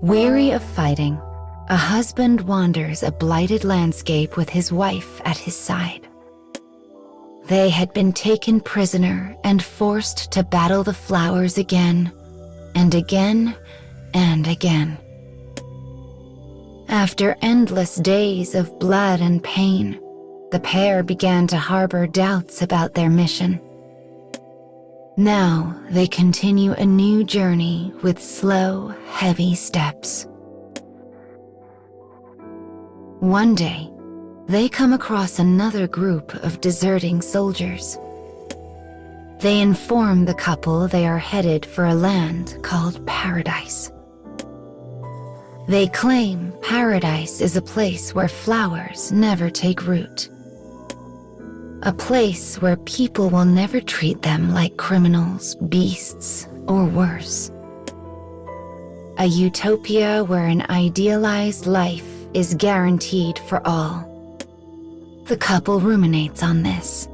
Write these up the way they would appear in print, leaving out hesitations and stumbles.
Weary of fighting, a husband wanders a blighted landscape with his wife at his side. They had been taken prisoner and forced to battle the flowers again and again and again. After endless days of blood and pain, the pair began to harbor doubts about their mission. Now they continue a new journey with slow, heavy steps. One day, they come across another group of deserting soldiers. They inform the couple they are headed for a land called Paradise. They claim Paradise is a place where flowers never take root. A place where people will never treat them like criminals, beasts, or worse. A utopia where an idealized life is guaranteed for all. The couple ruminates on this.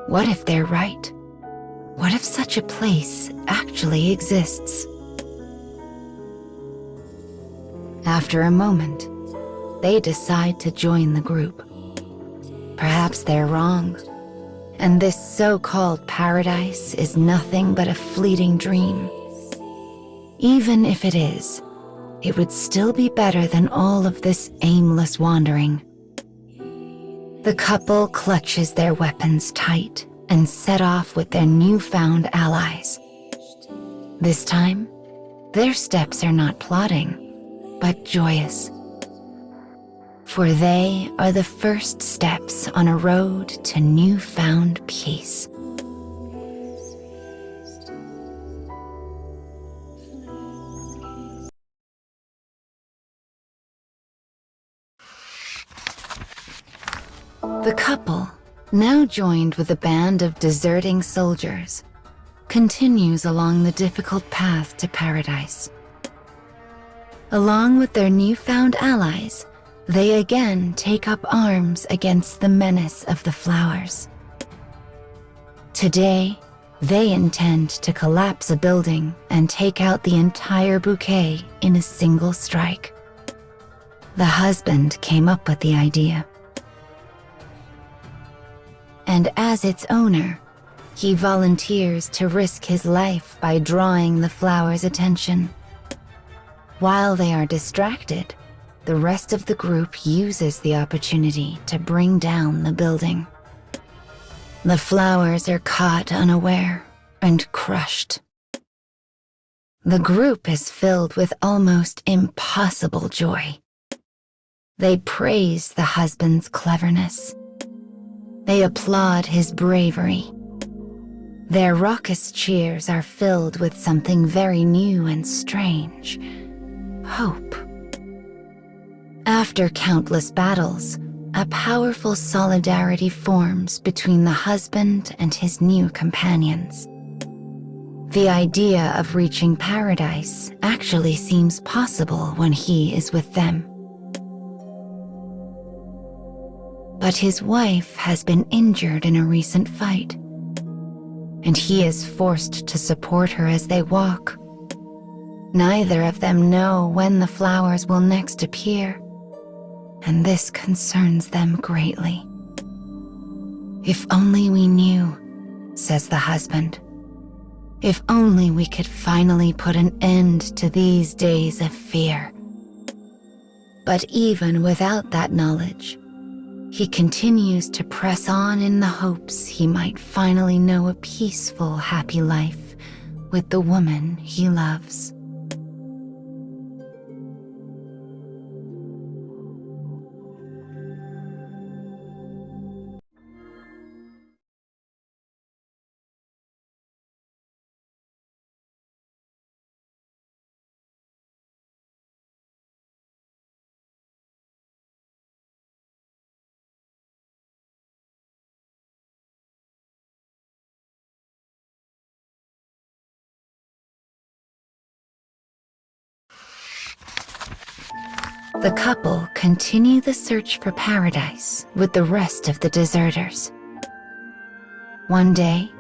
What if they're right? What if such a place actually exists? After a moment, they decide to join the group. Perhaps they're wrong, and this so-called paradise is nothing but a fleeting dream. Even if it is, it would still be better than all of this aimless wandering. The couple clutches their weapons tight and set off with their newfound allies. This time, their steps are not plodding, but joyous. For they are the first steps on a road to newfound peace. The couple, now joined with a band of deserting soldiers, continues along the difficult path to Paradise. Along with their newfound allies, they again take up arms against the menace of the flowers. Today, they intend to collapse a building and take out the entire bouquet in a single strike. The husband came up with the idea. And as its owner, he volunteers to risk his life by drawing the flowers' attention. While they are distracted, the rest of the group uses the opportunity to bring down the building. The flowers are caught unaware and crushed. The group is filled with almost impossible joy. They praise the husband's cleverness. They applaud his bravery. Their raucous cheers are filled with something very new and strange: hope. After countless battles, a powerful solidarity forms between the husband and his new companions. The idea of reaching paradise actually seems possible when he is with them. But his wife has been injured in a recent fight, and he is forced to support her as they walk. Neither of them know when the flowers will next appear, and this concerns them greatly. "If only we knew," says the husband. "If only we could finally put an end to these days of fear." But even without that knowledge, he continues to press on in the hopes he might finally know a peaceful, happy life with the woman he loves. The couple continue the search for paradise with the rest of the deserters. One day,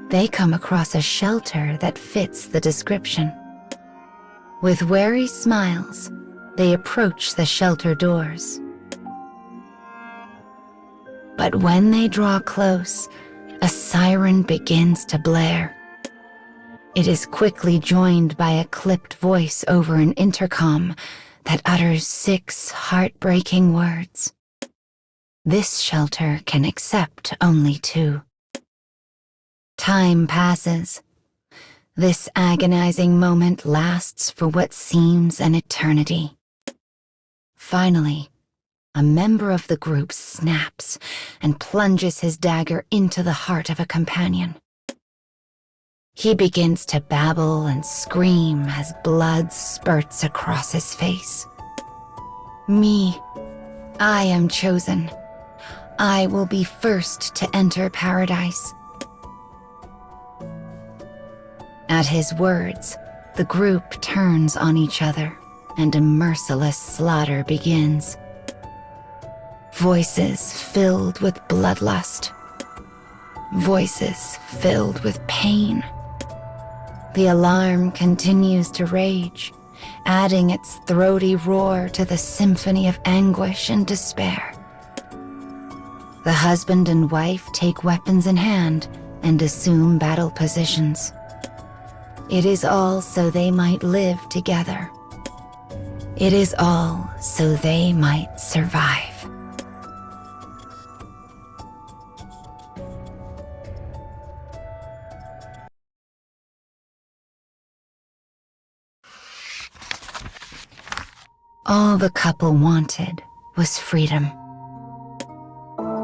they come across a shelter that fits the description. With wary smiles, they approach the shelter doors. But when they draw close, a siren begins to blare. It is quickly joined by a clipped voice over an intercom that utters 6 heartbreaking words. This shelter can accept only 2. Time passes. This agonizing moment lasts for what seems an eternity. Finally, a member of the group snaps and plunges his dagger into the heart of a companion. He begins to babble and scream as blood spurts across his face. Me, I am chosen. I will be first to enter paradise. At his words, the group turns on each other and a merciless slaughter begins. Voices filled with bloodlust. Voices filled with pain. The alarm continues to rage, adding its throaty roar to the symphony of anguish and despair. The husband and wife take weapons in hand and assume battle positions. It is all so they might live together. It is all so they might survive. All the couple wanted was freedom.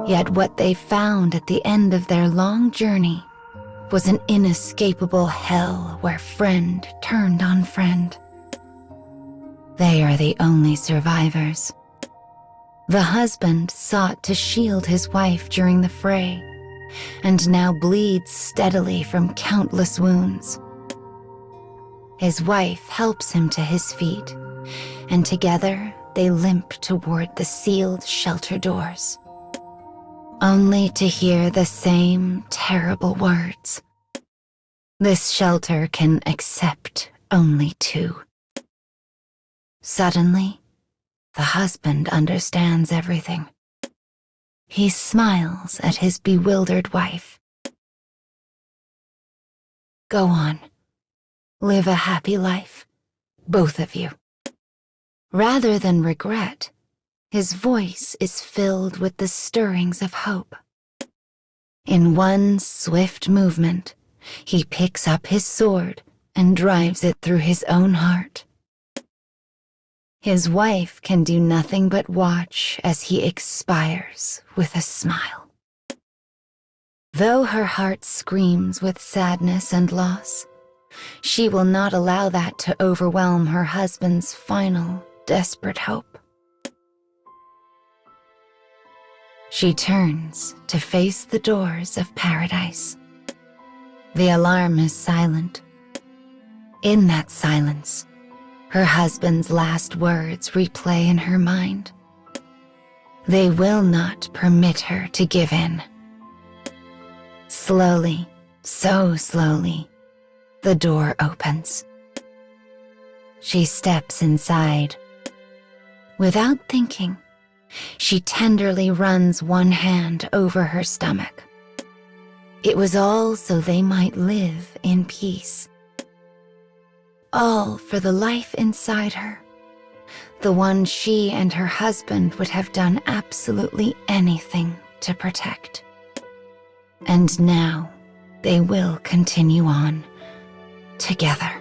Yet what they found at the end of their long journey was an inescapable hell where friend turned on friend. They are the only survivors. The husband sought to shield his wife during the fray, and now bleeds steadily from countless wounds. His wife helps him to his feet, and together they limp toward the sealed shelter doors, only to hear the same terrible words. This shelter can accept only 2. Suddenly, the husband understands everything. He smiles at his bewildered wife. Go on, live a happy life, both of you. Rather than regret, his voice is filled with the stirrings of hope. In one swift movement, he picks up his sword and drives it through his own heart. His wife can do nothing but watch as he expires with a smile. Though her heart screams with sadness and loss, she will not allow that to overwhelm her husband's final, desperate hope. She turns to face the doors of paradise. The alarm is silent. In that silence, her husband's last words replay in her mind. They will not permit her to give in. Slowly, so slowly, the door opens. She steps inside. Without thinking, she tenderly runs one hand over her stomach. It was all so they might live in peace. All for the life inside her, the one she and her husband would have done absolutely anything to protect. And now they will continue on together.